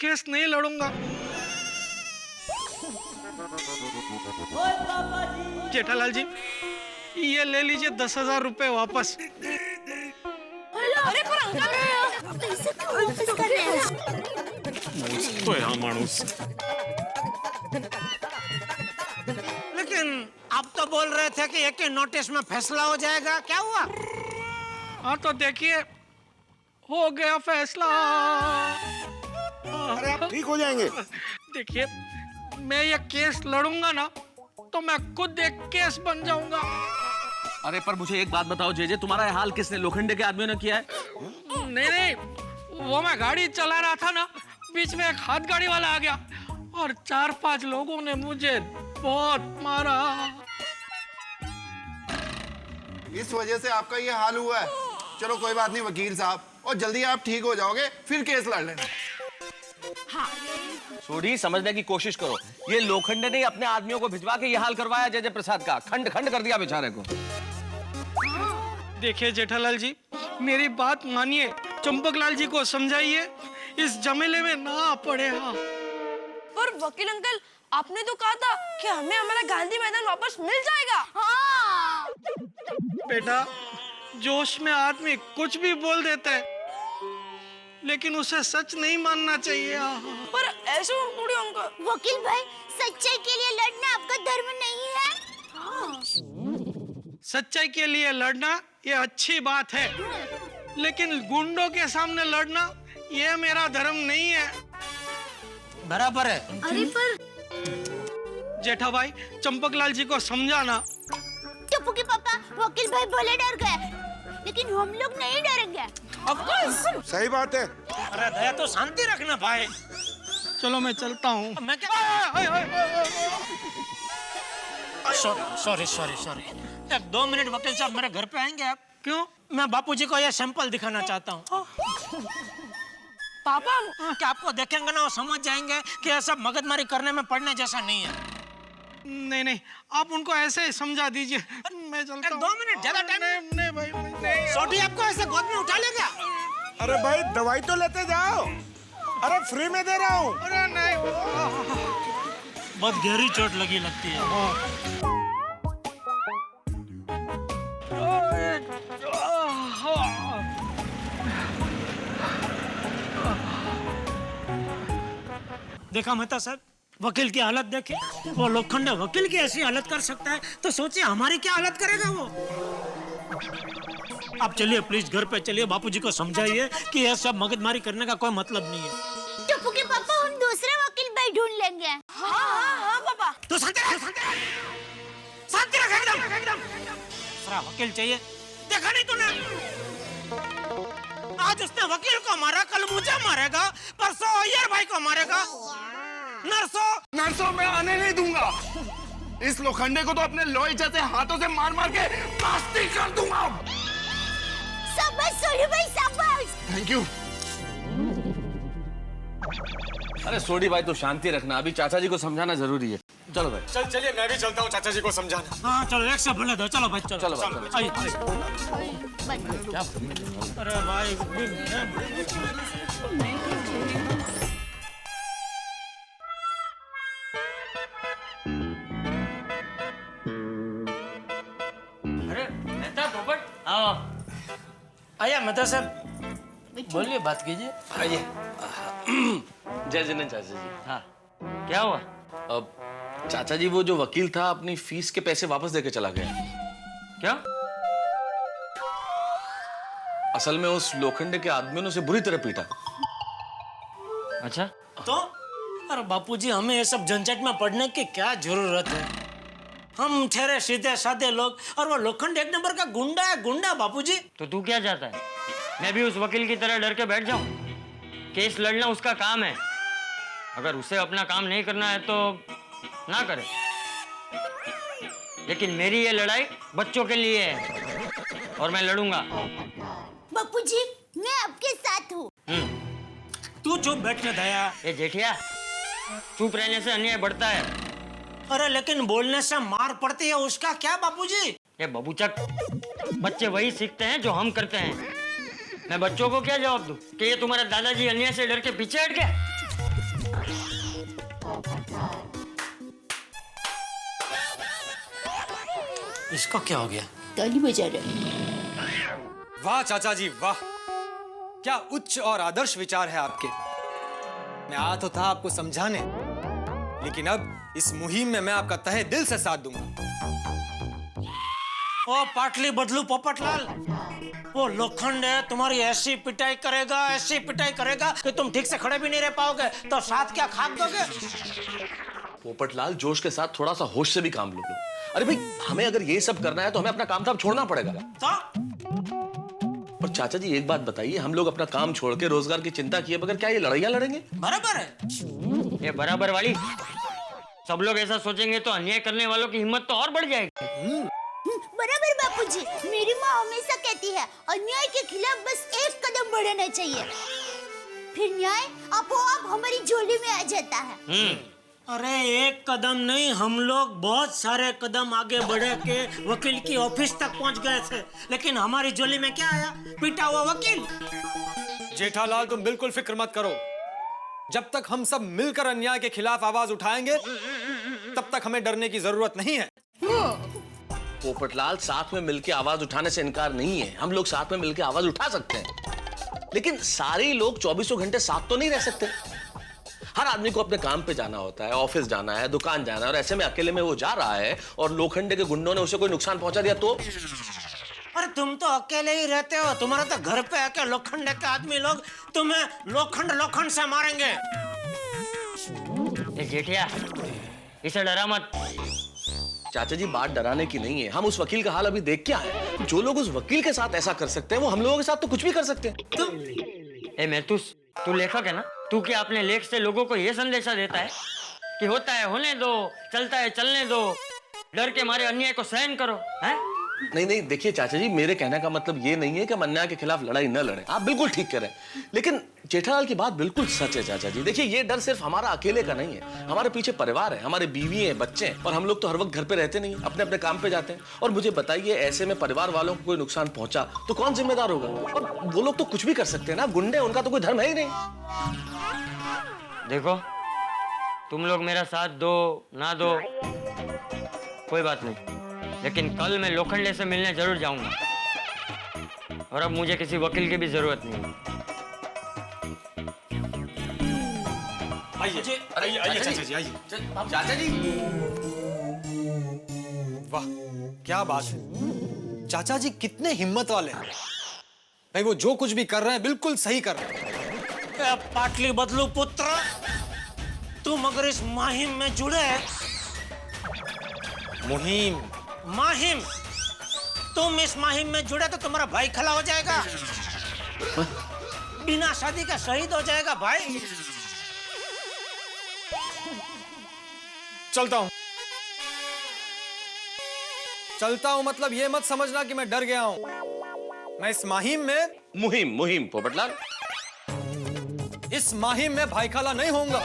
Case नहीं लड़ूंगा। जेठालाल जी, ये ले लीजिए 10,000 रुपए वापस। अरे पर अंकल पैसे क्यों वापस कर रहे हैं? तो यहाँ मानूस। लेकिन आप तो बोल रहे थे कि एक ही नोटिस में फैसला हो जाएगा, क्या हुआ? हाँ तो देखिए, हो गया फैसला। अरे आप ठीक हो जाएंगे। देखिए, मैं ये केस लड़ूंगा ना तो मैं खुद एक केस बन जाऊंगा। अरे पर मुझे एक बात बताओ जेजे, तुम्हारा ये हाल किसने, लोखंडे के आदमियों ने किया है? नहीं, वो मैं गाड़ी चला रहा था ना, बीच में एक हाथ गाड़ी वाला आ गया और 4-5 लोगों ने मुझे बहुत मारा। इस वजह से आपका ये हाल हुआ है। चलो कोई बात नहीं वकील साहब, और जल्दी आप ठीक हो जाओगे फिर केस लड़ लेना। सोडी, समझने की कोशिश करो, ये लोखंडे ने अपने आदमियों को भिजवा के ये हाल करवाया जय प्रसाद का, खंड खंड कर दिया बेचारे को। देखिए जेठालाल जी, मेरी बात मानिए, चंपकलाल जी को समझाइए, इस झमेले में ना पड़े। हाँ पर वकील अंकल, आपने तो कहा था कि हमें हमारा गांधी मैदान वापस मिल जाएगा। हाँ। बेटा, जोश में आदमी कुछ भी बोल देता है, लेकिन उसे सच नहीं मानना चाहिए। पर ऐसे थोड़ी अंकल। वकील भाई, सच्चाई के लिए लड़ना आपका धर्म नहीं है? सच्चाई के लिए लड़ना ये अच्छी बात है, लेकिन गुंडों के सामने लड़ना ये मेरा धर्म नहीं है। बराबर है। अरे पर जेठा भाई, चंपकलाल जी को समझाना। टप्पू के पापा, वकील भाई बोले डर गए, लेकिन हम लोग नहीं डरेंगे। सही बात है। अरे दया, तो शांति रखना भाई। चलो मैं चलता हूँ। मैं सॉरी, एक 2 मिनट वकील साहब मेरे घर पे आएंगे आप? क्यों? मैं बापूजी को यह सैंपल दिखाना चाहता हूँ। पापा, क्या आपको देखेंगे ना वो समझ जाएंगे कि यह सब मगजमारी करने में पड़ने जैसा नहीं है। नहीं, आप उनको ऐसे ही समझा दीजिए, मैं चलता हूँ। 2 मिनट, ज्यादा टाइम नहीं भाई, नहीं। सोटी आपको ऐसे गोद में उठा लेगा? अरे भाई दवाई तो लेते जाओ, अरे फ्री में दे रहा हूँ। अरे नहीं, बहुत गहरी चोट लगी लगती है। देखा मेहता साहब, वकील की हालत देखे। वो लोखंडे वकील की ऐसी हालत कर सकता है, तो सोचिए हमारी क्या हालत करेगा वो। आप चलिए प्लीज, घर पे चलिए, बापूजी को समझाइए कि यह सब मगजमारी करने का कोई मतलब नहीं है। टप्पू के पापा, हम दूसरे वकील भाई ढूंढ लेंगे। हाँ पापा। तो शांति रख एकदम। सारा वकील चाहिए, देखा नहीं तूने? आज उसने वकील को मारा, कल मुझे मारेगा, परसों अय्यर भाई को मारेगा। नर्सों मैं आने नहीं दूंगा। इस लोखंडे को तो अपने लोहे जैसे हाथों से मार मार के प्लास्टिक कर दूंगा। शाबाश सोडी भाई, शाबाश। Thank you. अरे सोडी भाई, तो शांति रखना, अभी चाचा जी को समझाना जरूरी है। चलो भाई। चलिए, मैं भी चलता हूँ चाचा जी को समझाना। हाँ चलो, एक से बोले दो। चलो भाई, चलो भाई, आइए। क्या? अरे भाई, अरे मेहता पोपट, आओ। आया मेहता साहब, बोलिए, बात कीजिए। आइए। जय जिनेंद्र चाचा जी। हाँ, क्या हुआ? अब चाचा जी, वो जो वकील था अपनी फीस के पैसे वापस देके चला गया। क्या? असल में उस लोखंडे के आदमियों ने उसे बुरी तरह पीटा। अच्छा, तो अरे बापूजी, हमें ये सब झंझट में पड़ने की क्या जरूरत है? हम ठहरे सीधे साधे लोग, और वो लोखंड एक नंबर का गुंडा है, गुंडा बापूजी। तो तू क्या चाहता है? मैं भी उस वकील की तरह डर के बैठ जाऊं? केस लड़ना उसका काम है, अगर उसे अपना काम नहीं करना है तो ना करे। लेकिन मेरी ये लड़ाई बच्चों के लिए है और मैं लड़ूंगा। बापूजी, मैं आपके साथ हूँ। तू चुप बैठने दया। ये जेठिया, चुप रहने से अन्याय बढ़ता है। अरे लेकिन बोलने से मार पड़ती है, उसका क्या बापूजी? ये बबूचक, बच्चे वही सीखते हैं जो हम करते हैं। मैं बच्चों को क्या जवाब दूं कि ये तुम्हारे दादाजी अन्याय से डर के पीछे हट गए? इसको क्या हो गया? ताली बजा रहा। वाह चाचा जी वाह, क्या उच्च और आदर्श विचार है आपके। मैं आया तो था आपको समझाने, लेकिन अब इस मुहिम में मैं आपका तहे दिल से साथ दूंगा। ओ पाटली बदलू पोपटलाल, वो लोखंड है, तुम्हारी ऐसी पिटाई करेगा कि तुम ठीक से खड़े भी नहीं रह पाओगे। तो साथ क्या खाक दोगे? पोपटलाल, जोश के साथ थोड़ा सा होश से भी काम लो। अरे भाई, हमें अगर ये सब करना है तो हमें अपना काम धाम छोड़ना पड़ेगा। तो और चाचा जी एक बात बताइए, हम लोग अपना काम छोड़ के रोजगार की चिंता किए बगैर क्या ये लड़ाइयां लड़ेंगे? बराबर है। ये बराबर वाली, सब लोग ऐसा सोचेंगे तो अन्याय करने वालों की हिम्मत तो और बढ़ जाएगी। बराबर बापूजी, मेरी माँ हमेशा कहती है अन्याय के खिलाफ बस एक कदम बढ़ाना चाहिए, फिर न्याय आपो-आप हमारी झोली में आ जाता है। अरे एक कदम नहीं, हम लोग बहुत सारे कदम आगे बढ़े के वकील की ऑफिस तक पहुंच गए थे, लेकिन हमारी झोली में क्या आया? पिटा हुआ वकील। जेठालाल तुम बिल्कुल फिक्र मत करो, जब तक हम सब मिलकर अन्याय के खिलाफ आवाज उठाएंगे तब तक हमें डरने की जरूरत नहीं है। पोपटलाल, साथ में मिलकर आवाज उठाने से इनकार नहीं है, हम लोग साथ में मिलकर आवाज उठा सकते हैं, लेकिन सारे लोग 24 घंटे साथ तो नहीं रह सकते। हर आदमी को अपने काम पे जाना होता है, ऑफिस जाना है, दुकान जाना है, और ऐसे में अकेले में वो जा रहा है और लोखंडे के गुंडों ने उसे कोई नुकसान पहुंचा दिया तो? अरे तुम तो अकेले ही रहते हो, तुम्हारा तो घर पे आके लोखंड के आदमी लोग तुम्हें लोखंड से मारेंगे। ये जेठिया, इसे डरा मत। चाचा जी, बात डराने की नहीं है, हम उस वकील का हाल अभी देख के आए। जो लोग उस वकील के साथ ऐसा कर सकते हैं वो हम लोगों के साथ तो कुछ भी कर सकते हैं। ए मैथुस, तू लेखक है ना, तू क्या अपने लेख से लोगों को ये संदेशा देता है कि होता है होने दो, चलता है चलने दो, डर के मारे अन्याय को सहन करो, हैं? नहीं नहीं, देखिए चाचा जी, मेरे कहने का मतलब ये नहीं है कि हम अन्याय के खिलाफ लड़ाई न लड़ें, आप बिल्कुल ठीक कह रहे हैं, लेकिन जेठालाल की बात बिल्कुल सच है चाचा जी। देखिए, ये डर सिर्फ हमारा अकेले का नहीं है, हमारे पीछे परिवार है, हमारे बीवी हैं, बच्चे हैं, और हम लोग तो हर वक्त घर पे रहते नहीं, अपने अपने काम पे जाते हैं। और मुझे बताइए, ऐसे में परिवार वालों को कोई नुकसान पहुंचा तो कौन जिम्मेदार होगा? और वो लोग तो कुछ भी कर सकते हैं ना, गुंडे, उनका तो कोई धर्म है ही नहीं। देखो, तुम लोग मेरा साथ दो ना दो कोई बात नहीं, लेकिन कल मैं लोखंडे से मिलने जरूर जाऊंगा, और अब मुझे किसी वकील की भी जरूरत नहीं है। आइए आइए चाचा जी, आइए। चाचा जी, वाह क्या बात है, चाचा जी कितने हिम्मत वाले हैं भाई, वो जो कुछ भी कर रहे हैं बिल्कुल सही कर रहे हैं। पाटली बदलू पुत्र, तुम अगर इस मुहिम में जुड़े, माहिम, तुम इस मुहिम में जुड़े तो तुम्हारा भाई खला हो जाएगा, बिना शादी का शहीद हो जाएगा भाई। चलता हूं मतलब ये मत समझना कि मैं डर गया हूं। मैं इस मुहिम पोपटलाल, इस मुहिम में भाई खाला नहीं होऊंगा,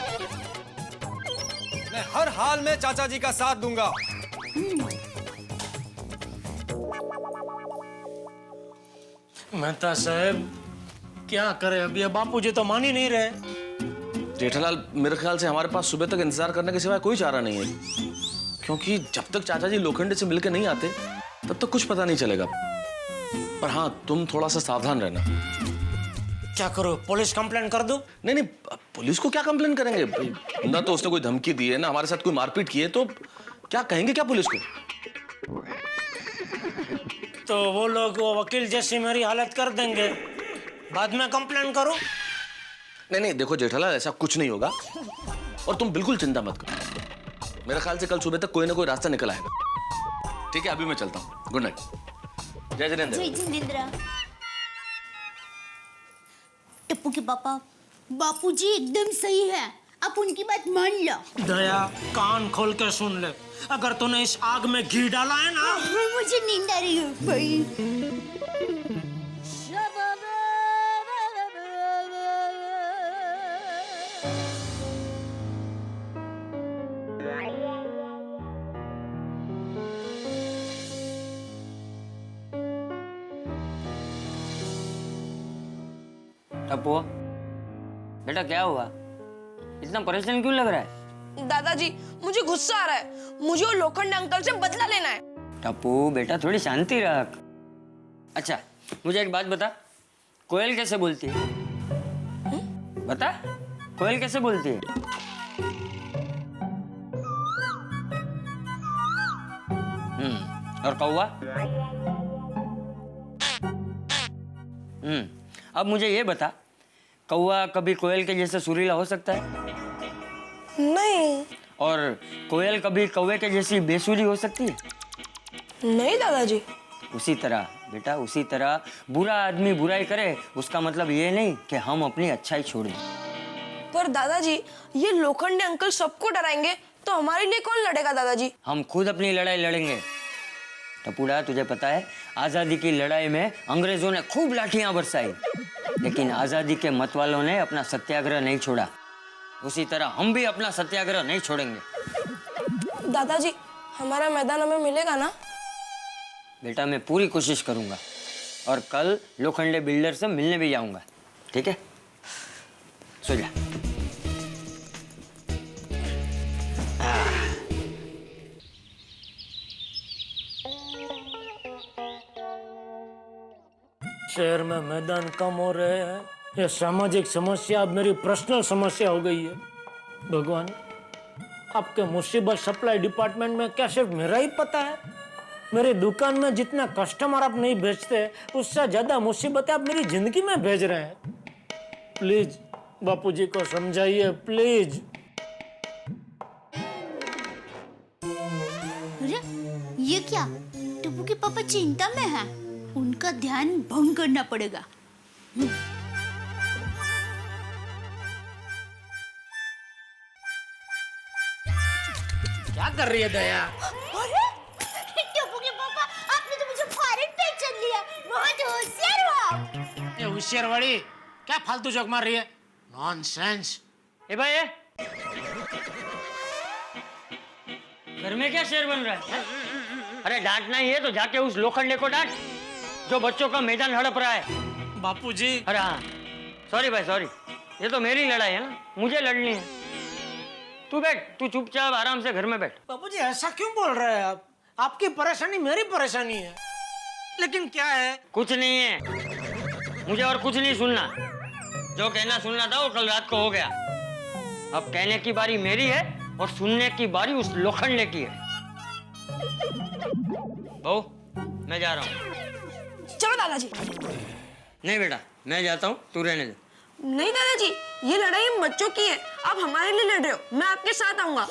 मैं हर हाल में चाचा जी का साथ दूंगा। मेहता साहब क्या करे, अभी ये बापूजी तो मान ही नहीं रहे। जेठालाल, मेरे ख्याल से हमारे पास सुबह तक इंतजार करने के सिवाय कोई चारा नहीं है, क्योंकि जब तक चाचा जी लोखंडे से मिलकर नहीं आते तब तक कुछ पता नहीं चलेगा। पर हाँ, तुम थोड़ा सा सावधान रहना। क्या करो, पुलिस कंप्लेंट कर दूं? नहीं, पुलिस को क्या कंप्लेन करेंगे भाई? ना तो उसने कोई धमकी दी है, ना हमारे साथ कोई मारपीट की है, तो क्या कहेंगे क्या पुलिस को? तो वो लोग वो वकील जैसी मेरी हालत कर देंगे, बाद में कंप्लेंट करो। नहीं, देखो जेठालाल, ऐसा कुछ नहीं होगा, और तुम बिल्कुल चिंता मत करो। मेरे ख्याल से कल सुबह तक कोई ना कोई रास्ता निकल आएगा। ठीक है, अभी मैं चलता हूँ। Good night. जय जिनेंद्र। जय जिनेंद्र। टप्पू के पापा, बापूजी एकदम सही है, आप उनकी बात मान लो। दया, कान खोल के सुन ले, अगर तूने इस आग में घी डाला है ना। मुझे नींद आ रही है भाई। टप्पू, बेटा क्या हुआ, इतना परेशान क्यों लग रहा है? दादाजी, मुझे गुस्सा आ रहा है, मुझे वो लोखंडे अंकल से बदला लेना है। टप्पू बेटा थोड़ी शांति रख। अच्छा मुझे एक बात बता, कोयल कैसे बोलती है? बता, कोयल कैसे बोलती है? और कौवा? अब मुझे ये बता, कौवा कभी कोयल के जैसे सुरीला हो सकता है? नहीं। और कोयल कभी कौवे के जैसी बेसुरी हो सकती है? नहीं दादाजी। उसी तरह बेटा, उसी तरह बुरा आदमी बुराई करे उसका मतलब ये नहीं कि हम अपनी अच्छाई छोड़ दें। पर दादाजी, ये लोखंडे अंकल सबको डराएंगे तो हमारे लिए कौन लड़ेगा दादाजी? हम खुद अपनी लड़ाई लड़ेंगे। टपूड़ा, तुझे पता है आजादी की लड़ाई में अंग्रेजों ने खूब लाठियां बरसाई, लेकिन आजादी के मतवालों ने अपना सत्याग्रह नहीं छोड़ा। उसी तरह हम भी अपना सत्याग्रह नहीं छोड़ेंगे। दादाजी, हमारा मैदान हमें मिलेगा ना? बेटा मैं पूरी कोशिश करूंगा और कल लोखंडे बिल्डर से मिलने भी जाऊंगा, ठीक है? सो जा। शहर में मैदान कम हो रहे हैं, ये सामाजिक समस्या अब मेरी पर्सनल समस्या हो गई है। भगवान, आपके मुसीबत सप्लाई डिपार्टमेंट में क्या सिर्फ मेरा ही पता है? मेरी दुकान में जितना कस्टमर आप नहीं भेजते, उससे ज्यादा मुसीबतें आप मेरी जिंदगी में भेज रहे हैं। प्लीज बापूजी को समझाइए, प्लीज। अरे ये क्या? टप्पू के पापा चिंता में हैं। उनका ध्यान भंग करना पड़ेगा। क्या कर रही है दया? अरे टप्पू के पापा, आपने तो मुझे फॉरेन पहचान लिया। बहुत होशियार हो आप। ये होशियार वाली क्या फालतू जोक मार रही है? नॉनसेंस। ए भाई, घर में क्या शेर बन रहा है? अरे डांटना ही है तो जाके उस लोखंडे को डांट जो बच्चों का मैदान हड़प रहा है। बापूजी। अरे हाँ, सॉरी भाई सॉरी, ये तो मेरी लड़ाई है ना, मुझे लड़नी है। तू बैठ, तू चुपचाप आराम से घर में बैठ। बापूजी ऐसा क्यों बोल रहे हैं आप? आपकी परेशानी मेरी परेशानी है। लेकिन क्या है? कुछ नहीं है, मुझे और कुछ नहीं सुनना। जो कहना सुनना था वो कल रात को हो गया। अब कहने की बारी मेरी है और सुनने की बारी उस लोखंडे की है। बहू, मैं जा रहा हूँ। चलो दादाजी। नहीं बेटा, मैं जाता हूँ, तू रहने दे। नहीं दादाजी, ये लड़ाई हम बच्चों की है, आप हमारे लिए लड़ रहे हो। मैं आपके साथ आऊंगा।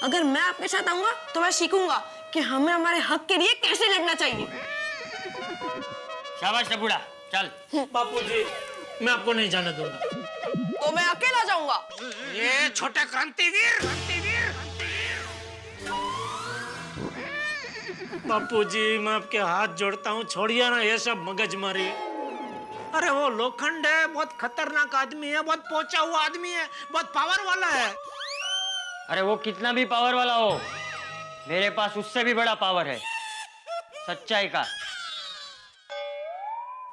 अगर मैं आपके साथ आऊंगा तो मैं सीखूंगा कि हमें हमारे हक के लिए कैसे लड़ना चाहिए। शाबाश टपूड़ा, चल। बापूजी, मैं आपको नहीं जाने दूंगा। तो मैं अकेला जाऊंगा। ये छोटे क्रांतिवीर। बापूजी, मैं आपके हाथ जोड़ता हूँ, छोड़िए ना ये सब मगजमारी। अरे वो लोखंड है, बहुत खतरनाक आदमी है, बहुत पहुंचा हुआ आदमी है, बहुत पावर वाला है। अरे वो कितना भी पावर वाला हो, मेरे पास उससे भी बड़ा पावर है, सच्चाई का।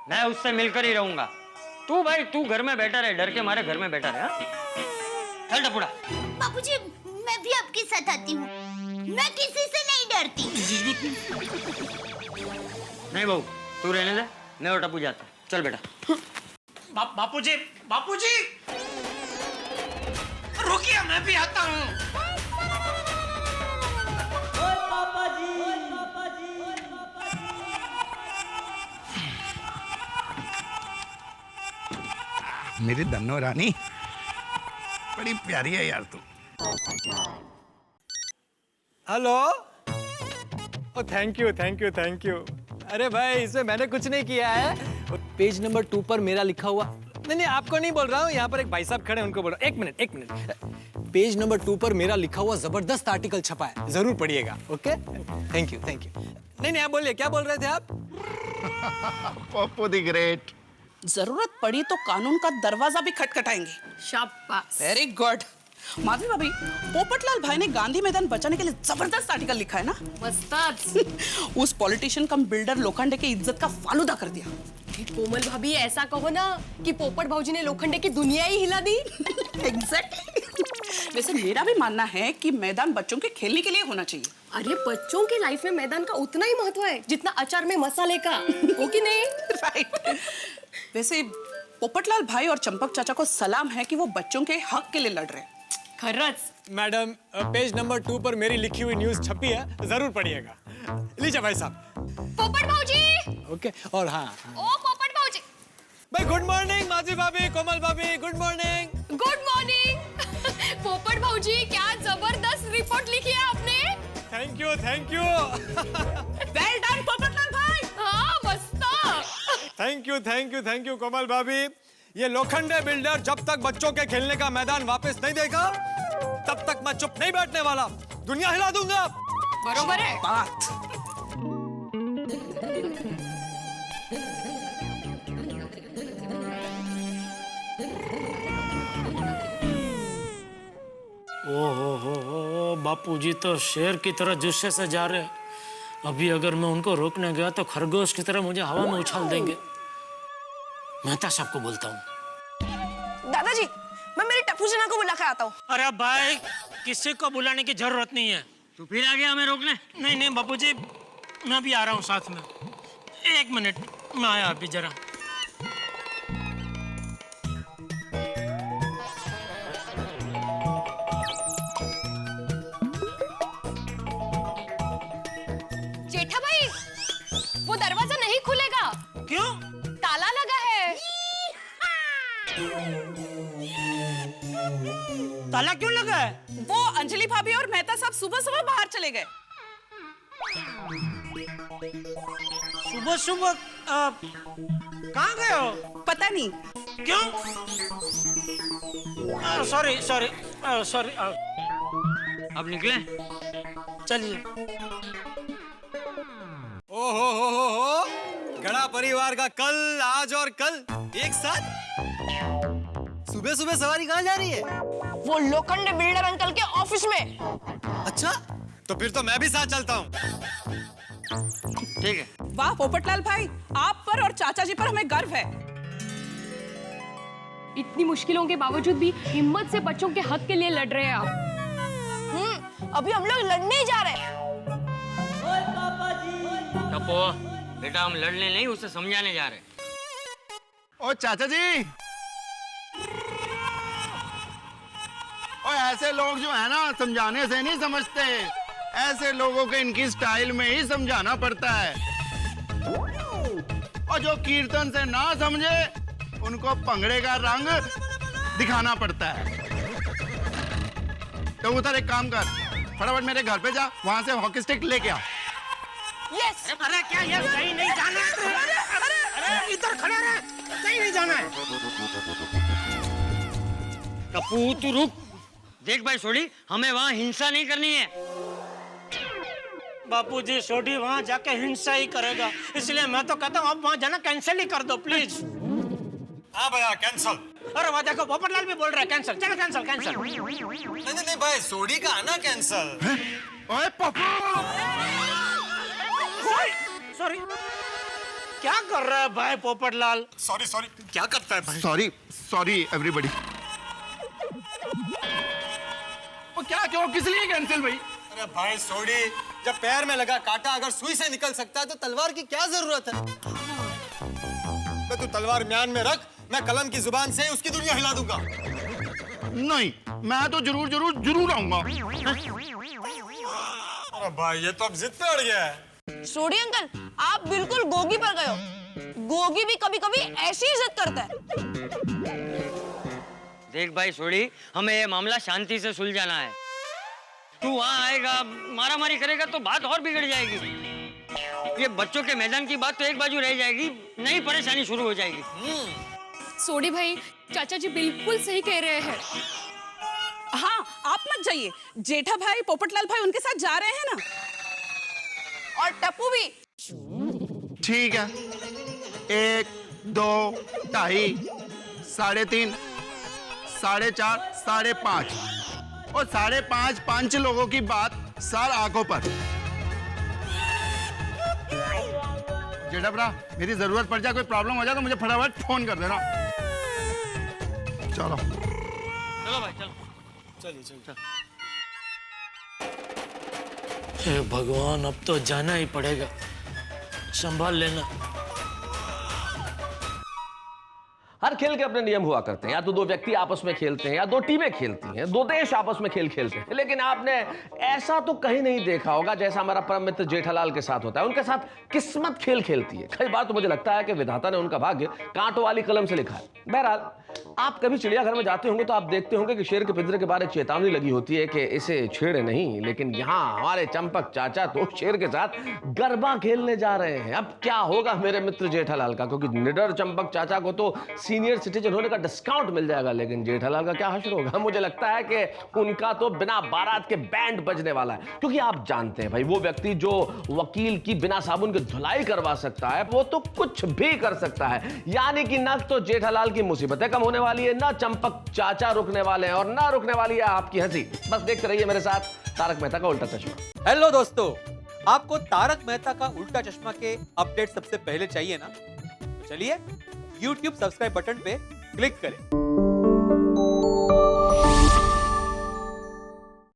मैं उससे मिलकर ही रहूंगा। तू भाई, तू घर में बैठा रहे, डर के मारे घर में बैठा रहे। हाँ? चल टपूड़ा। बापूजी, मैं भी आपके साथ आती हूँ। मैं किसी से नहीं डरती। नहीं बहू, तू रहने दे, मैं और टप्पू जाता हूँ। चल बेटा। बापूजी, बापूजी, रुकिए, मैं भी आता हूँ। मेरी धन्नो रानी, बड़ी प्यारी है यार तू। Hello. Oh thank you thank you thank you. अरे भाई, इसमें मैंने कुछ नहीं किया है। पेज नंबर 2 पर मेरा लिखा हुआ, नहीं आपको नहीं बोल रहा हूँ, यहाँ पर एक भाई साहब खड़े हैं, उनको बोल रहा हूँ। एक मिनट। पेज नंबर 2 पर मेरा लिखा हुआ जबरदस्त आर्टिकल छपा है, जरूर पढ़िएगा। Okay, thank you. नहीं आप बोलिए, क्या बोल रहे थे आप? Pappu the great. जरूरत पड़ी तो कानून का दरवाजा भी खटखटाएंगे। शाबाश। Very good. माधवी भाभी, पोपटलाल भाई ने गांधी मैदान बचाने के लिए जबरदस्त आर्टिकल लिखा है ना? मस्त। उस पॉलिटिशियन कम बिल्डर लोखंडे की इज्जत का फालूदा कर दिया। कोमल भाभी, ऐसा कहो ना कि पोपट भाऊजी ने लोखंडे की दुनिया ही हिला दी। एग्जैक्टली। वैसे मेरा भी मानना है कि मैदान बच्चों के खेलने के लिए होना चाहिए। अरे बच्चों की लाइफ में मैदान का उतना ही महत्व है जितना अचार में मसाले का, हो कि नहीं? राइट। वैसे पोपटलाल भाई और चंपक चाचा को सलाम है कि वो बच्चों के हक के लिए लड़ रहे हैं। खरच। मैडम, पेज नंबर 2 पर मेरी लिखी हुई न्यूज छपी है, जरूर पढ़िएगा। लीजिए भाई साहब। पोपट भाऊजी। ओके, और हाँ, ओ पोपट भाऊजी। भाई गुड मॉर्निंग माधवी भाभी, कोमल भाभी, गुड मॉर्निंग। Good morning. पोपट भाऊजी, क्या जबरदस्त रिपोर्ट लिखी है आपने। Thank you, thank you. Well done Popatlal भाई। हाँ मस्त। Thank you, thank you, thank you Komal भाभी। ये लोखंडे बिल्डर जब तक बच्चों के खेलने का मैदान वापस नहीं देगा तब तक मैं चुप नहीं बैठने वाला, दुनिया हिला दूंगा। बरोबर है बात। ओहो, बापूजी तो शेर की तरह जुस्से से जा रहे हैं। अभी अगर मैं उनको रोकने गया तो खरगोश की तरह मुझे हवा में उछाल देंगे। मेहता साहब को बोलता हूँ। दादाजी, मैं मेरी टप्पू सेना को बुला के आता हूँ। अरे भाई, किसी को बुलाने की जरूरत नहीं है। तू फिर आ गया हमें रोकने? नहीं नहीं बापूजी, मैं भी आ रहा हूँ साथ में। 1 मिनट, मैं आया अभी जरा। जेठा भाई, वो दरवाजा नहीं खुलेगा। क्यों? ताला लगा है। ताला क्यों लगा है? वो अंजलि भाभी और मेहता साहब सुबह सुबह बाहर चले गए। सुबह सुबह कहाँ गए हो? पता नहीं। क्यों? Sorry sorry sorry. अब निकले? चलिए। ओहो हो, गड़ा परिवार का कल, आज और कल एक साथ। सुबह सुबह सवारी कहाँ जा रही है? वो लोखंडे बिल्डर अंकल के ऑफिस में। अच्छा, तो फिर तो मैं भी साथ चलता हूँ। ठीक है। वाह पोपटलाल भाई, आप पर और चाचा जी पर हमें गर्व है। इतनी मुश्किलों के बावजूद भी हिम्मत से बच्चों के हक के लिए लड़ रहे हैं आप। अभी हम लोग लड़ने ही जा रहे हैं। टप्पू, बेटा हम लड़ने नहीं, उसे समझाने जा रहे हैं। ओ चाचा जी, और ऐसे लोग जो है ना, समझाने से नहीं समझते। ऐसे लोगों के इनकी स्टाइल में ही समझाना पड़ता है। और जो कीर्तन से ना समझे उनको पंगड़े का रंग दिखाना पड़ता है। तो उधर एक काम कर, फटाफट मेरे घर पे जा, वहां से हॉकी स्टिक लेके आ। यस। अरे क्या ये कहीं नहीं जाना है? अरे इधर खड़ा रहे, कहीं नहीं जाना है। टप्पू तू रुक। देख भाई सोडी, हमें वहाँ हिंसा नहीं करनी है। बापूजी, सोडी वहाँ जाके हिंसा ही करेगा, इसलिए मैं तो कहता हूँ आप वहाँ जाना कैंसिल ही कर दो प्लीज। हाँ भैया, कैंसल। अरे वहाँ देखो पोपटलाल भी बोल रहा है कैंसिल। चलो कैंसिल कैंसिल। नहीं भाई, सोडी का आना कैंसल। ओए पप्पू, सॉरी। क्या कर रहा है भाई पोपटलाल? सॉरी सॉरी, क्या करता है भाई? Sorry sorry everybody. क्या क्यों, किस लिए कैंसिल भाई? अरे भाई सोडी, जब पैर में लगा कांटा अगर सुई से निकल सकता है तो तलवार की क्या जरूरत है? तो तू तलवार म्यान में रख, मैं कलम की जुबान से उसकी दुनिया हिला दूंगा। नहीं, मैं तो जरूर जरूर जरूर आऊंगा। अरे भाई, ये तो अब जिद पे अड़ गया है। सोडी अंकल, आप बिल्कुल गोगी पर गए हो। गोगी भी कभी कभी ऐसी इज्जत करता है। देख भाई सोडी, हमें ये मामला शांति से सुलझाना है। तू वहाँ आएगा, मारा मारी करेगा तो बात और बिगड़ जाएगी। ये बच्चों के मैदान की बात तो एक बाजू रह जाएगी, नई परेशानी शुरू हो जाएगी। सोडी भाई, चाचा जी बिल्कुल सही कह रहे हैं। हाँ, आप मत जाइए। जेठा भाई, पोपटलाल भाई उनके साथ जा रहे हैं ना। और टप्पू भी। ठीक है, 1, 2, 2.5, 3.5, 4.5, 5.5 और 5.5 5 लोगों की बात सर आंखों पर। जेठा भरा, मेरी जरूरत पड़ जाए, कोई प्रॉब्लम हो जाए तो मुझे फटाफट फोन कर देना। चलो चलो भाई चलो। चलिए चलिए। हे भगवान, अब तो जाना ही पड़ेगा। संभाल लेना। हर खेल के अपने नियम हुआ करते हैं। या तो दो व्यक्ति आपस में खेलते हैं, या दो टीमें खेलती हैं, दो देश आपस में खेल खेलते हैं। लेकिन आपने ऐसा तो कहीं नहीं देखा होगा जैसा हमारा परम मित्र जेठालाल के साथ होता है। उनके साथ किस्मत खेल खेलती है। कई बार तो मुझे लगता है कि विधाता ने उनका भाग्य कांटों वाली कलम से लिखा है। बहरहाल, आप कभी चिड़ियाघर में जाते होंगे तो आप देखते होंगे कि शेर के पिंजरे के बाहर एक चेतावनी लगी होती है कि इसे छेड़े नहीं। लेकिन यहाँ हमारे चंपक चाचा तो शेर के साथ गरबा खेलने जा रहे हैं। अब क्या होगा मेरे मित्र जेठालाल का, क्योंकि निडर चंपक चाचा को तो सीनियर सिटीजन होने का डिस्काउंट मिल जाएगा, लेकिन जेठालाल का क्या हश्र होगा। मुझे लगता है कि उनका तो बिना बारात के बैंड बजने वाला है। क्योंकि आप जानते हैं भाई, वो व्यक्ति जो वकील की बिना साबुन के धुलाई करवा सकता है, वो तो कुछ भी कर सकता है। यानी कि न तो जेठालाल की मुसीबतें कम होने वाली है, ना चंपक चाचा रुकने वाले हैं, और ना रुकने वाली है आपकी हंसी। बस देखते रहिए मेरे साथ तारक मेहता का उल्टा चश्मा। हेलो दोस्तों, आपको तारक मेहता का उल्टा चश्मा के अपडेट सबसे पहले चाहिए ना? तो चलिए YouTube सब्सक्राइब बटन पे क्लिक करें।